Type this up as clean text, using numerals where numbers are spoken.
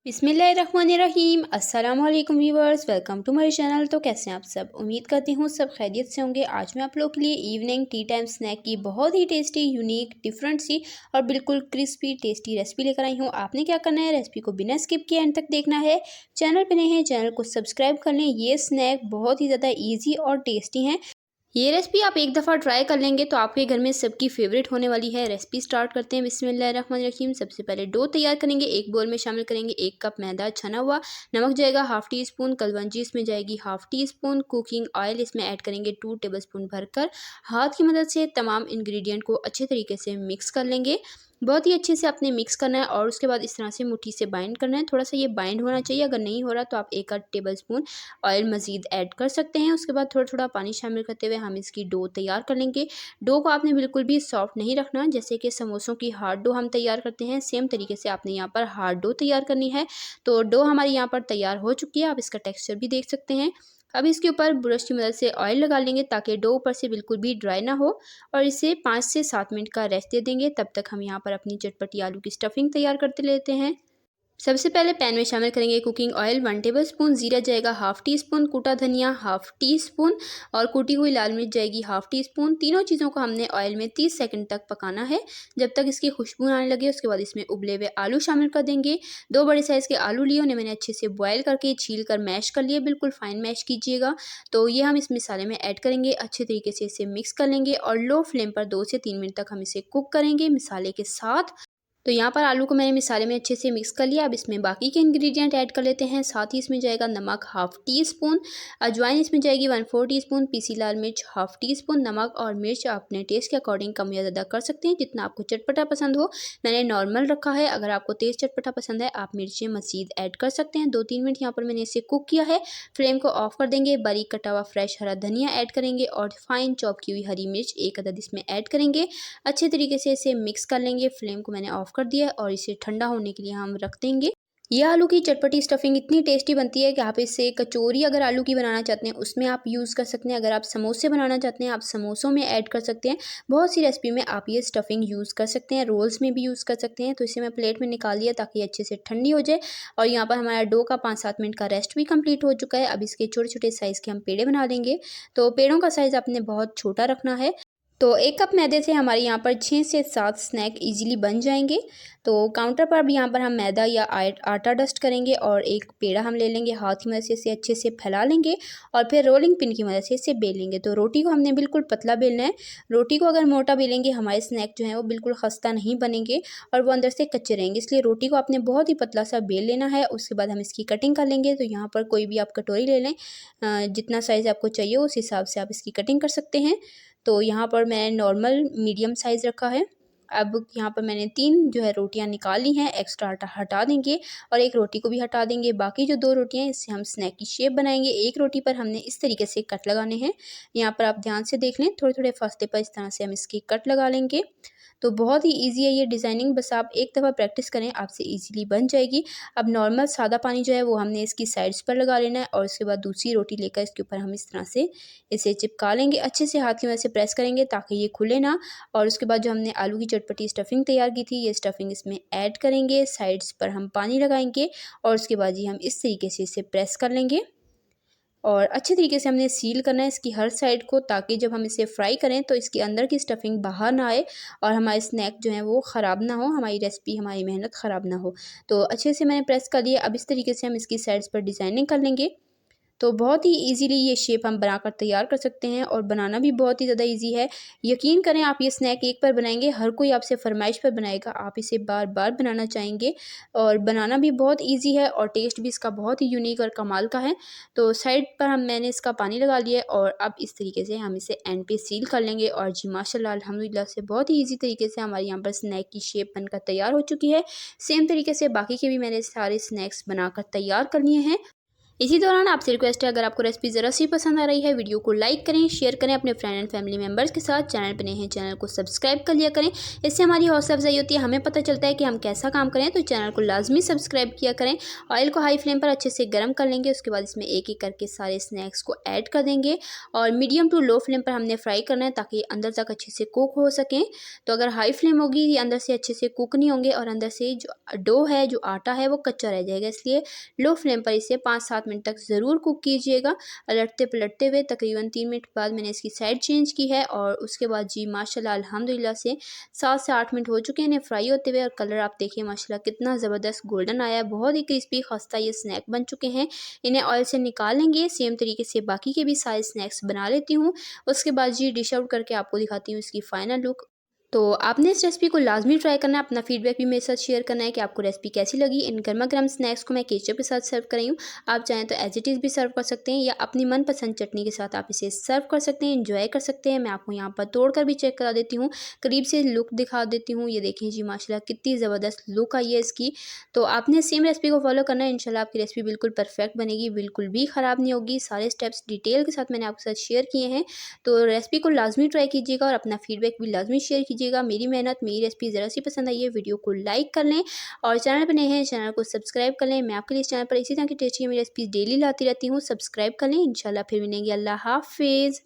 बिस्मिल्लाहिर्रहमानिर्रहीम। अस्सलाम वालेकुम viewers, welcome to my channel. तो कैसे हैं आप सब? उम्मीद करती हूँ सब खैरियत से होंगे। आज मैं आप लोगों के लिए इवनिंग टी टाइम स्नैक की बहुत ही टेस्टी, यूनिक, डिफरेंट सी और बिल्कुल क्रिस्पी टेस्टी रेसिपी लेकर आई हूँ। आपने क्या करना है, रेसिपी को बिना स्किप किए एंड तक देखना है। चैनल पर नए हैं, चैनल को सब्सक्राइब कर लें। ये स्नैक बहुत ही ज़्यादा ईजी और टेस्टी हैं। ये रेसिपी आप एक दफ़ा ट्राई कर लेंगे तो आपके घर में सबकी फेवरेट होने वाली है। रेसिपी स्टार्ट करते हैं। बिस्मिल्लाहिर्रहमानिर्रहीम। सबसे पहले डो तैयार करेंगे। एक बोल में शामिल करेंगे 1 कप मैदा छना हुआ, नमक जाएगा हाफ़ टी स्पून, कलवंजी इसमें जाएगी half tea spoon, cooking oil इसमें ऐड करेंगे 2 टेबलस्पून भरकर। हाथ की मदद से तमाम इंग्रेडिएंट को अच्छे तरीके से मिक्स कर लेंगे। बहुत ही अच्छे से आपने मिक्स करना है और उसके बाद इस तरह से मुट्ठी से बाइंड करना है। थोड़ा सा ये बाइंड होना चाहिए। अगर नहीं हो रहा तो आप 1 आध टेबलस्पून ऑयल मज़ीद ऐड कर सकते हैं। उसके बाद थोड़ा-थोड़ा पानी शामिल करते हुए हम इसकी डो तैयार कर लेंगे। डो को आपने बिल्कुल भी सॉफ्ट नहीं रखना, जैसे कि समोसों की हार्ड डो हम तैयार करते हैं, सेम तरीके से आपने यहाँ पर हार्ड डो तैयार करनी है। तो डो हमारी यहाँ पर तैयार हो चुकी है। आप इसका टेक्सचर भी देख सकते हैं। अब इसके ऊपर ब्रश की मदद से ऑयल लगा लेंगे ताकि डो ऊपर से बिल्कुल भी ड्राई ना हो और इसे 5 से 7 मिनट का रेस्ट दे देंगे। तब तक हम यहाँ पर अपनी चटपटी आलू की स्टफिंग तैयार करते लेते हैं। सबसे पहले पैन में शामिल करेंगे कुकिंग ऑयल 1 टेबलस्पून, जीरा जाएगा हाफ़ टी स्पून, कूटा धनिया हाफ़ टी स्पून और कूटी हुई लाल मिर्च जाएगी हाफ़ टी स्पून। तीनों चीज़ों को हमने ऑयल में 30 सेकंड तक पकाना है, जब तक इसकी खुशबू आने लगे। उसके बाद इसमें उबले हुए आलू शामिल कर देंगे। 2 बड़े साइज़ के आलू लिए, उन्हें मैंने अच्छे से बॉयल करके छील कर मैश कर लिए, बिल्कुल फाइन मैश कीजिएगा। तो ये हम इस मसाले में ऐड करेंगे, अच्छे तरीके से इसे मिक्स कर लेंगे और लो फ्लेम पर 2 से 3 मिनट तक हम इसे कुक करेंगे मसाले के साथ। तो यहाँ पर आलू को मैंने मसाले में अच्छे से मिक्स कर लिया। अब इसमें बाकी के इंग्रेडिएंट ऐड कर लेते हैं। साथ ही इसमें जाएगा नमक हाफ़ टी स्पून, अजवाइन इसमें जाएगी 1/4 टीस्पून, पीसी लाल मिर्च हाफ़ टी स्पून। नमक और मिर्च अपने टेस्ट के अकॉर्डिंग कम या ज़्यादा कर सकते हैं, जितना आपको चटपटा पसंद हो। मैंने नॉर्मल रखा है। अगर आपको तेज़ चटपटा पसंद है आप मिर्चें मज़ीद ऐड कर सकते हैं। 2-3 मिनट यहाँ पर मैंने इसे कुक किया है। फ्लेम को ऑफ कर देंगे। बारीक कटा हुआ फ्रेश हरा धनिया ऐड करेंगे और फाइन चॉप की हुई हरी मिर्च 1 अदद इसमें ऐड करेंगे। अच्छे तरीके से इसे मिक्स कर लेंगे। फ्लेम को मैंने ऑफ कर दिया है और इसे ठंडा होने के लिए हम रख देंगे। ये आलू की चटपटी स्टफिंग इतनी टेस्टी बनती है कि आप इसे कचौरी अगर आलू की बनाना चाहते हैं उसमें आप यूज़ कर सकते हैं। अगर आप समोसे बनाना चाहते हैं आप समोसों में ऐड कर सकते हैं। बहुत सी रेसिपी में आप ये स्टफिंग यूज़ कर सकते हैं, रोल्स में भी यूज़ कर सकते हैं। तो इसे मैं प्लेट में निकाल लिया ताकि अच्छे से ठंडी हो जाए। और यहाँ पर हमारा डो का 5-7 मिनट का रेस्ट भी कंप्लीट हो चुका है। अब इसके छोटे-छोटे साइज़ के हम पेड़े बना लेंगे। तो पेड़ों का साइज़ आपने बहुत छोटा रखना है। तो 1 कप मैदे से हमारे यहाँ पर 6 से 7 स्नैक ईज़िली बन जाएँगे। तो काउंटर पर अब यहाँ पर हम मैदा या आटा डस्ट करेंगे और एक पेड़ा हम ले लेंगे, हाथ की मदद से इसे अच्छे से फैला लेंगे और फिर रोलिंग पिन की मदद से इसे बेल लेंगे। तो रोटी को हमने बिल्कुल पतला बेलना है। रोटी को अगर मोटा बेलेंगे हमारे स्नैक जो हैं वो बिल्कुल खस्ता नहीं बनेंगे और वो अंदर से कच्चे रहेंगे। इसलिए रोटी को आपने बहुत ही पतला सा बेल लेना है। उसके बाद हम इसकी कटिंग कर लेंगे। तो यहाँ पर कोई भी आप कटोरी ले लें, जितना साइज़ आपको चाहिए उस हिसाब से आप इसकी कटिंग कर सकते हैं। तो यहाँ पर मैंने नॉर्मल मीडियम साइज़ रखा है। अब यहाँ पर मैंने 3 जो है रोटियाँ निकाल ली हैं। एक्स्ट्रा आटा हटा देंगे और एक रोटी को भी हटा देंगे। बाकी जो 2 रोटियाँ हैं इससे हम स्नैक की शेप बनाएँगे। एक रोटी पर हमने इस तरीके से कट लगाने हैं। यहाँ पर आप ध्यान से देख लें, थोड़े-थोड़े फासले पर इस तरह से हम इसकी कट लगा लेंगे। तो बहुत ही ईज़ी है ये डिज़ाइनिंग, बस आप एक दफ़ा प्रैक्टिस करें आपसे ईज़िली बन जाएगी। अब नॉर्मल सादा पानी जो है वो हमने इसकी साइड्स पर लगा लेना है और उसके बाद दूसरी रोटी लेकर इसके ऊपर हम इस तरह से इसे चिपका लेंगे। अच्छे से हाथ की मदद से प्रेस करेंगे ताकि ये खुले ना। और उसके बाद जो हमने आलू की चटपटी स्टफिंग तैयार की थी, ये स्टफिंग इसमें ऐड करेंगे। साइड्स पर हम पानी लगाएँगे और उसके बाद ये हम इस तरीके से इसे प्रेस कर लेंगे और अच्छे तरीके से हमने सील करना है इसकी हर साइड को, ताकि जब हम इसे फ्राई करें तो इसके अंदर की स्टफिंग बाहर ना आए और हमारे स्नैक जो हैं वो ख़राब ना हो, हमारी रेसिपी, हमारी मेहनत ख़राब ना हो। तो अच्छे से मैंने प्रेस कर लिया। अब इस तरीके से हम इसकी साइड्स पर डिज़ाइनिंग कर लेंगे। तो बहुत ही ईज़िली ये शेप हम बनाकर तैयार कर सकते हैं और बनाना भी बहुत ही ज़्यादा ईज़ी है। यकीन करें, आप ये स्नैक एक बार बनाएँगे, हर कोई आपसे फ़रमाइश पर बनाएगा, आप इसे बार-बार बनाना चाहेंगे। और बनाना भी बहुत ईज़ी है और टेस्ट भी इसका बहुत ही यूनिक और कमाल का है। तो साइड पर मैंने इसका पानी लगा लिया है और अब इस तरीके से हम इसे एंड पे सील कर लेंगे। और जी माशाल्लाह अल्हम्दुलिल्लाह से बहुत ही ईज़ी तरीके से हमारे यहाँ पर स्नैक की शेप बनकर तैयार हो चुकी है। सेम तरीके से बाकी के भी मैंने सारे स्नैक्स बनाकर तैयार कर लिए हैं। इसी दौरान आपसे रिक्वेस्ट है, अगर आपको रेसिपी ज़रा सी पसंद आ रही है, वीडियो को लाइक करें, शेयर करें अपने फ्रेंड एंड फैमिली मेंबर्स के साथ। चैनल पर नए हैं, चैनल को सब्सक्राइब कर लिया करें। इससे हमारी हौसला अफजाई होती है, हमें पता चलता है कि हम कैसा काम करें। तो चैनल को लाजमी सब्सक्राइब किया करें। ऑयल को हाई फ्लेम पर अच्छे से गर्म कर लेंगे। उसके बाद इसमें एक एक करके सारे स्नैक्स को ऐड कर देंगे और मीडियम टू लो फ्लेम पर हमने फ्राई करना है, ताकि अंदर तक अच्छे से कुक हो सकें। तो अगर हाई फ्लेम होगी, ये अंदर से अच्छे से कुक नहीं होंगे और अंदर से जो डो है, जो आटा है, वो कच्चा रह जाएगा। इसलिए लो फ्लेम पर इसे 5-7 मिनट तक ज़रूर कुक कीजिएगा, पलटते पलटते हुए। तकरीबन 3 मिनट बाद मैंने इसकी साइड चेंज की है और उसके बाद जी माशाल्लाह अल्हम्दुलिल्लाह से 7 से 8 मिनट हो चुके हैं इन्हें फ्राई होते हुए, और कलर आप देखिए माशाल्लाह कितना ज़बरदस्त गोल्डन आया है। बहुत ही क्रिस्पी खस्ता ये स्नैक बन चुके हैं। इन्हें ऑयल से निकाल लेंगे। सेम तरीके से बाकी के भी सारे स्नैक्स बना लेती हूँ। उसके बाद जी डिश आउट करके आपको दिखाती हूँ इसकी फ़ाइनल लुक। तो आपने इस रेसिपी को लाजमी ट्राई करना है, अपना फीडबैक भी मेरे साथ शेयर करना है कि आपको रेसिपी कैसी लगी। इन गर्मा गर्म स्नैक्स को मैं केचप के साथ सर्व कर रही हूँ। आप चाहें तो एज इट इज़ भी सर्व कर सकते हैं, या अपनी मनपसंद चटनी के साथ आप इसे सर्व कर सकते हैं, एंजॉय कर सकते हैं। मैं आपको यहाँ पर तोड़ कर भी चेक करा देती हूँ, करीब से लुक दिखा देती हूँ। ये देखें जी माशाल्लाह कितनी ज़बरदस्त लुक आई है इसकी। तो आपने सेम रेसिपी को फॉलो करना है, इंशाल्लाह आपकी रेसिपी बिल्कुल परफेक्ट बनेगी, बिल्कुल भी ख़राब नहीं होगी। सारे स्टेप्स डिटेल के साथ मैंने आपके साथ शेयर किए हैं। तो रेसिपी को लाजमी ट्राई कीजिएगा और अपना फीडबैक भी लाजमी शेयर कीजिएगा। मेरी मेहनत, मेरी रेसिपी ज़रा सी पसंद आई है, वीडियो को लाइक कर लें और चैनल पर नए हैं, चैनल को सब्सक्राइब कर लें। मैं आपके लिए इस चैनल पर इसी तरह की टेस्टी मेरी रेसिपी डेली लाती रहती हूँ। सब्सक्राइब कर लें। इंशाल्लाह फिर मिलेंगे। अल्लाह हाफ़िज़।